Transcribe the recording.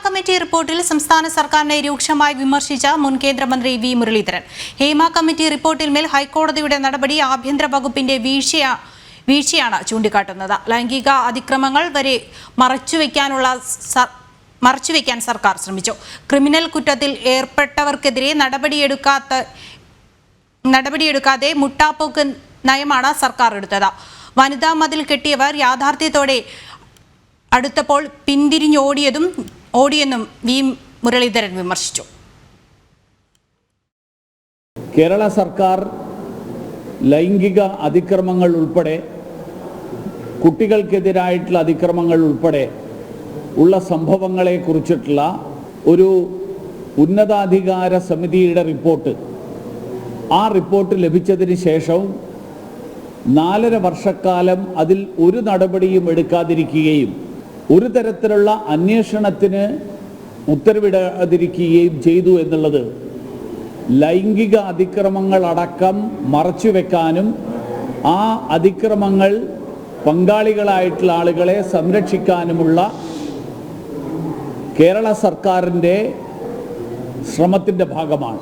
Committee റിപ്പോർട്ടിൽ സംസ്ഥാന സർക്കാരിനെ രൂക്ഷമായി വിമർശിച്ച മുൻ കേന്ദ്രമന്ത്രി വി മുരളീധരൻ. ഹേമ കമ്മിറ്റി റിപ്പോർട്ടിന്മേൽ ഹൈക്കോടതിയുടെ നടപടി ആഭ്യന്തര വകുപ്പിന്റെ വീഴ്ചയാണ് ചൂണ്ടിക്കാട്ടുന്നത്. ലൈംഗിക അതിക്രമങ്ങൾ വരെ മറച്ചുവെക്കാൻ സർക്കാർ ശ്രമിച്ചു. ക്രിമിനൽ കുറ്റത്തിൽ ഏർപ്പെട്ടവർക്കെതിരെ നടപടിയെടുക്കാതെ മുട്ടാപ്പോക്ക് നയമാണ് സർക്കാർ എടുത്തത്. വനിതാ മതിൽ കെട്ടിയവർ യാഥാർത്ഥ്യത്തോടെ അടുത്തപ്പോൾ പിന്തിരിഞ്ഞോടിയെന്നും വി മുരളീധരൻ വിമർശിച്ചു. കേരള സർക്കാർ ലൈംഗിക അതിക്രമങ്ങൾ ഉൾപ്പെടെ കുട്ടികൾക്കെതിരായിട്ടുള്ള അതിക്രമങ്ങൾ ഉൾപ്പെടെ ഉള്ള സംഭവങ്ങളെ കുറിച്ചിട്ടുള്ള ഒരു ഉന്നതാധികാര സമിതിയുടെ റിപ്പോർട്ട്, ആ റിപ്പോർട്ട് ലഭിച്ചതിന് ശേഷവും 4.5 വർഷക്കാലം അതിൽ ഒരു നടപടിയും എടുക്കാതിരിക്കുകയും ഒരു തരത്തിലുള്ള അന്വേഷണത്തിന് ഉത്തരവിടാതിരിക്കുകയും ചെയ്തു എന്നുള്ളത് ലൈംഗിക അതിക്രമങ്ങളടക്കം മറച്ചുവെക്കാനും ആ അതിക്രമങ്ങൾ പങ്കാളികളായിട്ടുള്ള ആളുകളെ സംരക്ഷിക്കാനുമുള്ള കേരള സർക്കാരിൻ്റെ ശ്രമത്തിൻ്റെ ഭാഗമാണ്.